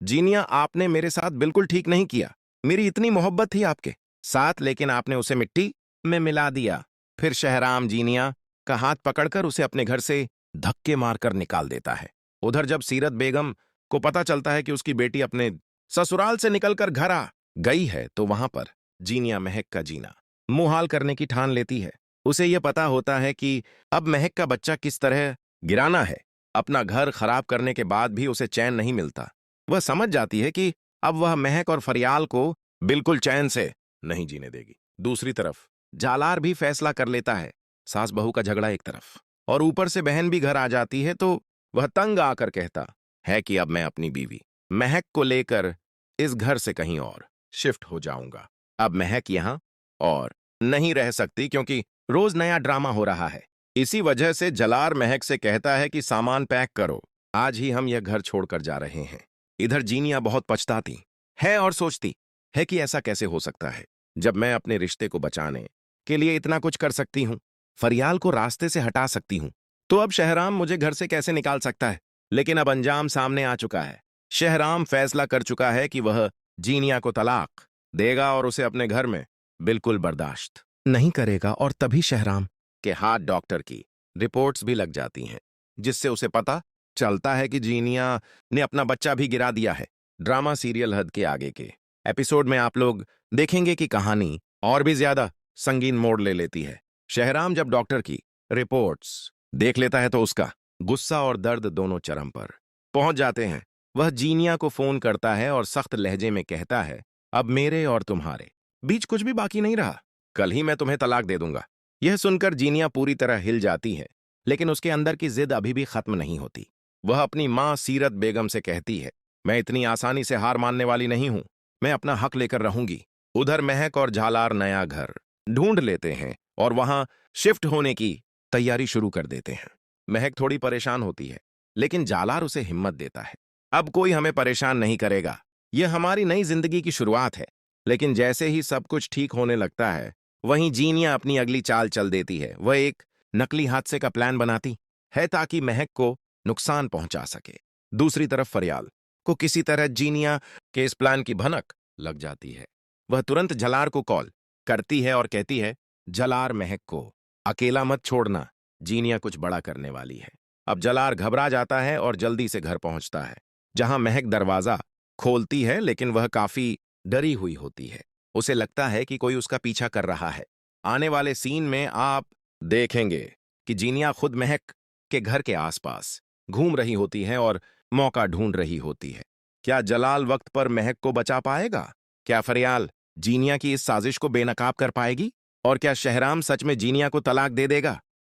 जीनिया, आपने मेरे साथ बिल्कुल ठीक नहीं किया। मेरी इतनी मोहब्बत थी आपके साथ, लेकिन आपने उसे मिट्टी में मिला दिया। फिर शहराम जीनिया का हाथ पकड़कर उसे अपने घर से धक्के मारकर निकाल देता है। उधर जब सीरत बेगम को पता चलता है कि उसकी बेटी अपने ससुराल से निकलकर घर आ गई है, तो वहां पर जीनिया महक का जीना मुहाल करने की ठान लेती है। उसे यह पता होता है कि अब महक का बच्चा किस तरह गिराना है। अपना घर खराब करने के बाद भी उसे चैन नहीं मिलता। वह समझ जाती है कि अब वह महक और फरियाल को बिल्कुल चैन से नहीं जीने देगी। दूसरी तरफ जालार भी फैसला कर लेता है। सास बहू का झगड़ा एक तरफ और ऊपर से बहन भी घर आ जाती है, तो वह तंग आकर कहता है कि अब मैं अपनी बीवी महक को लेकर इस घर से कहीं और शिफ्ट हो जाऊंगा। अब महक यहां और नहीं रह सकती, क्योंकि रोज नया ड्रामा हो रहा है। इसी वजह से जलार महक से कहता है कि सामान पैक करो, आज ही हम यह घर छोड़कर जा रहे हैं। इधर जीनिया बहुत पछताती है और सोचती है कि ऐसा कैसे हो सकता है, जब मैं अपने रिश्ते को बचाने के लिए इतना कुछ कर सकती हूँ, फरियाल को रास्ते से हटा सकती हूँ, तो अब शहराम मुझे घर से कैसे निकाल सकता है। लेकिन अब अंजाम सामने आ चुका है। शहराम फैसला कर चुका है कि वह जीनिया को तलाक देगा और उसे अपने घर में बिल्कुल बर्दाश्त नहीं करेगा। और तभी शहराम के हाथ डॉक्टर की रिपोर्ट्स भी लग जाती हैं, जिससे उसे पता चलता है कि जीनिया ने अपना बच्चा भी गिरा दिया है। ड्रामा सीरियल हद के आगे के एपिसोड में आप लोग देखेंगे कि कहानी और भी ज्यादा संगीन मोड़ ले लेती है। शहराम जब डॉक्टर की रिपोर्ट्स देख लेता है तो उसका गुस्सा और दर्द दोनों चरम पर पहुंच जाते हैं। वह जीनिया को फोन करता है और सख्त लहजे में कहता है, अब मेरे और तुम्हारे बीच कुछ भी बाकी नहीं रहा, कल ही मैं तुम्हें तलाक दे दूंगा। यह सुनकर जीनिया पूरी तरह हिल जाती है, लेकिन उसके अंदर की जिद अभी भी खत्म नहीं होती। वह अपनी मां सीरत बेगम से कहती है, मैं इतनी आसानी से हार मानने वाली नहीं हूं, मैं अपना हक लेकर रहूंगी। उधर महक और झालार नया घर ढूंढ लेते हैं और वहां शिफ्ट होने की तैयारी शुरू कर देते हैं। महक थोड़ी परेशान होती है, लेकिन जालार उसे हिम्मत देता है, अब कोई हमें परेशान नहीं करेगा, यह हमारी नई जिंदगी की शुरुआत है। लेकिन जैसे ही सब कुछ ठीक होने लगता है, वहीं जीनिया अपनी अगली चाल चल देती है। वह एक नकली हादसे का प्लान बनाती है ताकि महक को नुकसान पहुंचा सके। दूसरी तरफ फरियाल को किसी तरह जीनिया के इस प्लान की भनक लग जाती है। वह तुरंत जलार को कॉल करती है और कहती है, जलार महक को अकेला मत छोड़ना, जीनिया कुछ बड़ा करने वाली है। अब जलार घबरा जाता है और जल्दी से घर पहुंचता है, जहां महक दरवाजा खोलती है, लेकिन वह काफी डरी हुई होती है। उसे लगता है कि कोई उसका पीछा कर रहा है। आने वाले सीन में आप देखेंगे कि जीनिया खुद महक के घर के आसपास घूम रही होती है और मौका ढूंढ रही होती है। क्या जलाल वक्त पर महक को बचा पाएगा? क्या फरियाल जीनिया की इस साजिश को बेनकाब कर पाएगी? और क्या शहराम सच में जीनिया को तलाक दे देगा?